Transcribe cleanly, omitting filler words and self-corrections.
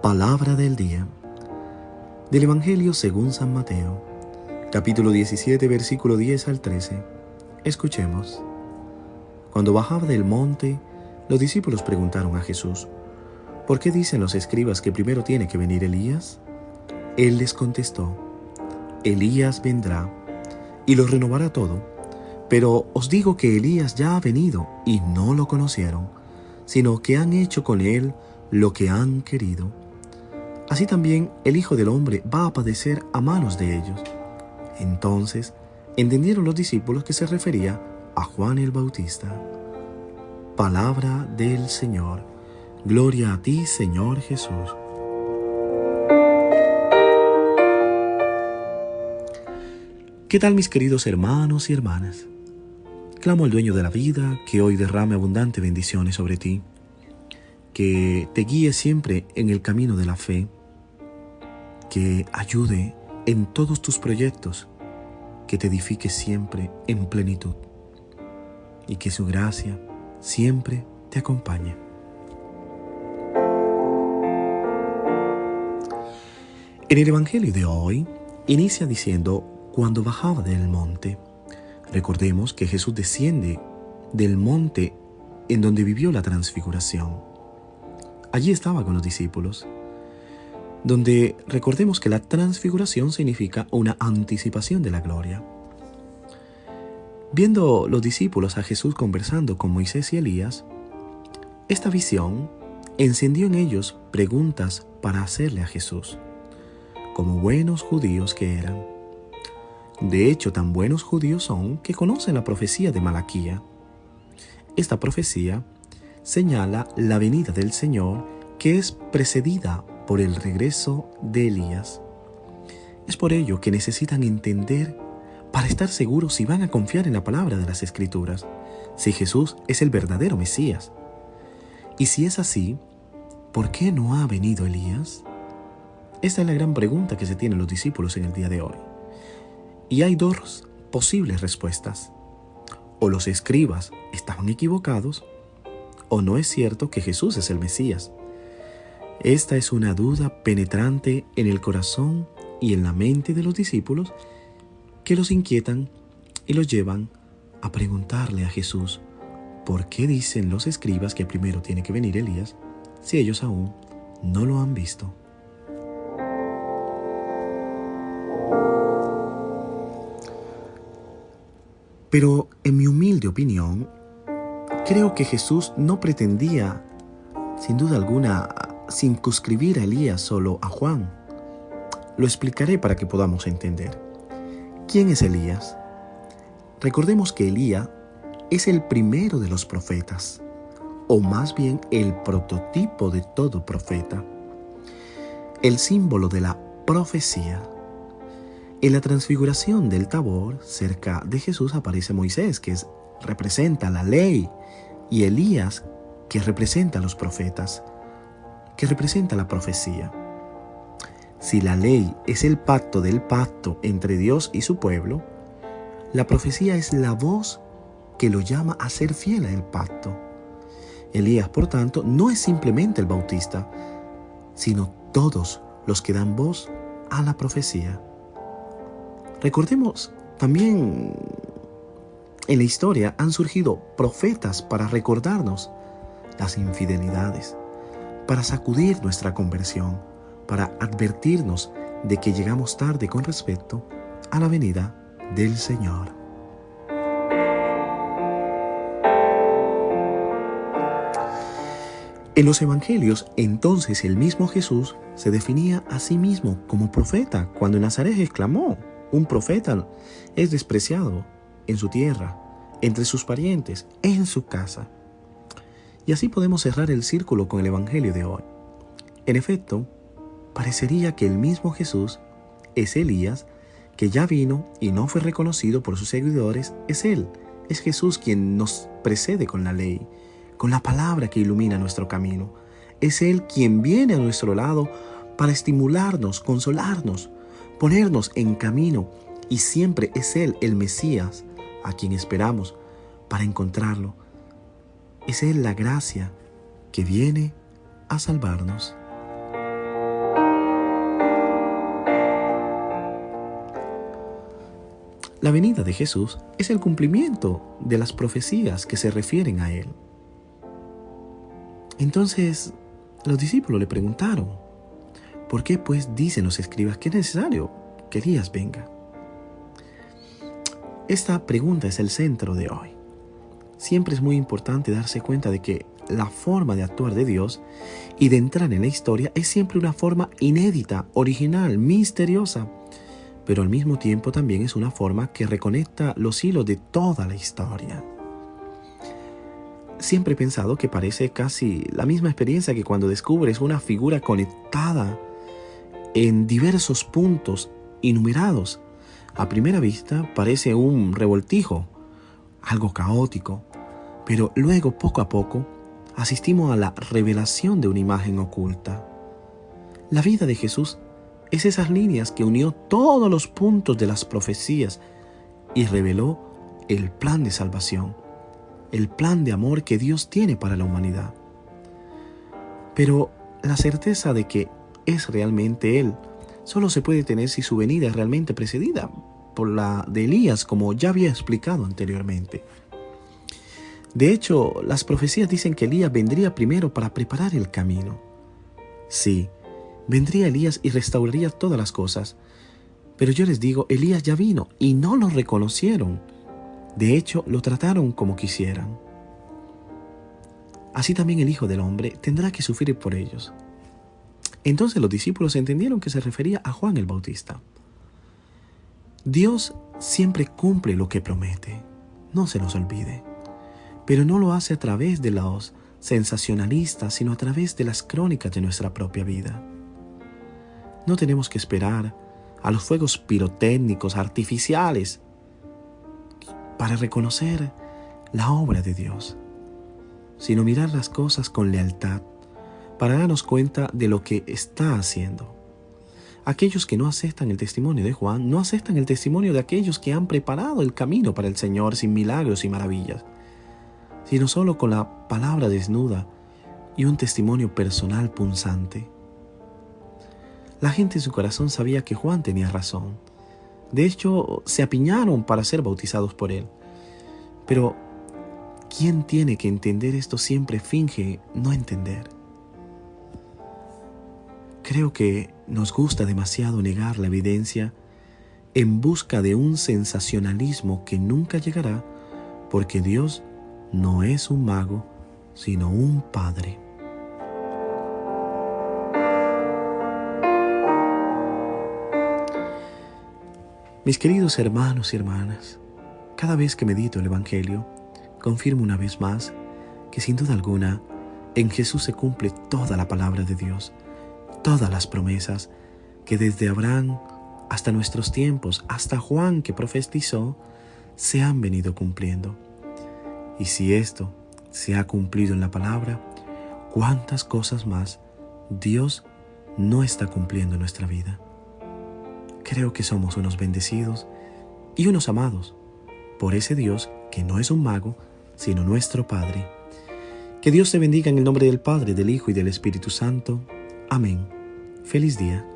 Palabra del día. Del Evangelio según San Mateo, capítulo 17, versículo 10 al 13. Escuchemos. Cuando bajaba del monte, los discípulos preguntaron a Jesús: ¿por qué dicen los escribas que primero tiene que venir Elías? Él les contestó: Elías vendrá y lo renovará todo. Pero os digo que Elías ya ha venido y no lo conocieron, sino que han hecho con él lo que han querido. Así también el Hijo del Hombre va a padecer a manos de ellos. Entonces entendieron los discípulos que se refería a Juan el Bautista. Palabra del Señor. Gloria a ti, Señor Jesús. ¿Qué tal, mis queridos hermanos y hermanas? Clamo al dueño de la vida que hoy derrame abundantes bendiciones sobre ti, que te guíe siempre en el camino de la fe, que ayude en todos tus proyectos, que te edifique siempre en plenitud y que su gracia siempre te acompañe. En el Evangelio de hoy inicia diciendo: cuando bajaba del monte. Recordemos que Jesús desciende del monte en donde vivió la transfiguración. Allí estaba con los discípulos, donde recordemos que la transfiguración significa una anticipación de la gloria. Viendo los discípulos a Jesús conversando con Moisés y Elías, esta visión encendió en ellos preguntas para hacerle a Jesús, como buenos judíos que eran. De hecho, tan buenos judíos son que conocen la profecía de Malaquía. Esta profecía señala la venida del Señor, que es precedida por el regreso de Elías. Es por ello que necesitan entender, para estar seguros si van a confiar en la palabra de las Escrituras, si Jesús es el verdadero Mesías. Y si es así, ¿por qué no ha venido Elías? Esta es la gran pregunta que se tienen los discípulos en el día de hoy. Y hay dos posibles respuestas. O los escribas estaban equivocados, o no es cierto que Jesús es el Mesías. Esta es una duda penetrante en el corazón y en la mente de los discípulos que los inquietan y los llevan a preguntarle a Jesús: ¿por qué dicen los escribas que primero tiene que venir Elías si ellos aún no lo han visto? Pero en mi humilde opinión, creo que Jesús no pretendía, sin duda alguna, circunscribir a Elías solo a Juan. Lo explicaré para que podamos entender. ¿Quién es Elías? Recordemos que Elías es el primero de los profetas, o más bien el prototipo de todo profeta, el símbolo de la profecía. En la transfiguración del Tabor, cerca de Jesús, aparece Moisés, que representa la ley, y Elías, que representa a los profetas, que representa la profecía. Si la ley es el pacto del pacto entre Dios y su pueblo, la profecía es la voz que lo llama a ser fiel al pacto. Elías, por tanto, no es simplemente el Bautista, sino todos los que dan voz a la profecía. Recordemos también, en la historia han surgido profetas para recordarnos las infidelidades, para sacudir nuestra conversión, para advertirnos de que llegamos tarde con respecto a la venida del Señor. En los evangelios, entonces, el mismo Jesús se definía a sí mismo como profeta, cuando en Nazaret exclamó: un profeta es despreciado en su tierra, entre sus parientes, en su casa. Y así podemos cerrar el círculo con el Evangelio de hoy. En efecto, parecería que el mismo Jesús es Elías, que ya vino y no fue reconocido por sus seguidores. Es Él, es Jesús quien nos precede con la ley, con la palabra que ilumina nuestro camino. Es Él quien viene a nuestro lado para estimularnos, consolarnos, ponernos en camino, y siempre es Él el Mesías a quien esperamos para encontrarlo. Es Él la gracia que viene a salvarnos. La venida de Jesús es el cumplimiento de las profecías que se refieren a Él. Entonces, los discípulos le preguntaron, ¿por qué pues dicen los escribas que es necesario que Elías venga? Esta pregunta es el centro de hoy. Siempre es muy importante darse cuenta de que la forma de actuar de Dios y de entrar en la historia es siempre una forma inédita, original, misteriosa, pero al mismo tiempo también es una forma que reconecta los hilos de toda la historia. Siempre he pensado que parece casi la misma experiencia que cuando descubres una figura conectada en diversos puntos enumerados. A primera vista parece un revoltijo, algo caótico, pero luego poco a poco asistimos a la revelación de una imagen oculta. La vida de Jesús es esas líneas que unió todos los puntos de las profecías y reveló el plan de salvación, el plan de amor que Dios tiene para la humanidad. Pero la certeza de que es realmente Él solo se puede tener si su venida es realmente precedida por la de Elías, como ya había explicado anteriormente. De hecho, las profecías dicen que Elías vendría primero para preparar el camino. Sí, vendría Elías y restauraría todas las cosas. Pero yo les digo, Elías ya vino y no lo reconocieron. De hecho, lo trataron como quisieran. Así también el Hijo del Hombre tendrá que sufrir por ellos. Entonces los discípulos entendieron que se refería a Juan el Bautista. Dios siempre cumple lo que promete, no se nos olvide. Pero no lo hace a través de los sensacionalistas, sino a través de las crónicas de nuestra propia vida. No tenemos que esperar a los fuegos pirotécnicos artificiales para reconocer la obra de Dios, sino mirar las cosas con lealtad para darnos cuenta de lo que está haciendo. Aquellos que no aceptan el testimonio de Juan, no aceptan el testimonio de aquellos que han preparado el camino para el Señor sin milagros y maravillas, sino solo con la palabra desnuda y un testimonio personal punzante. La gente en su corazón sabía que Juan tenía razón. De hecho, se apiñaron para ser bautizados por él. Pero quien tiene que entender esto siempre finge no entender. Creo que nos gusta demasiado negar la evidencia en busca de un sensacionalismo que nunca llegará, porque Dios no es un mago, sino un padre. Mis queridos hermanos y hermanas, cada vez que medito el Evangelio, confirmo una vez más que sin duda alguna en Jesús se cumple toda la palabra de Dios, todas las promesas que desde Abraham hasta nuestros tiempos, hasta Juan que profetizó, se han venido cumpliendo. Y si esto se ha cumplido en la palabra, ¿cuántas cosas más Dios no está cumpliendo en nuestra vida? Creo que somos unos bendecidos y unos amados por ese Dios que no es un mago, sino nuestro Padre. Que Dios te bendiga en el nombre del Padre, del Hijo y del Espíritu Santo. Amén. Feliz día.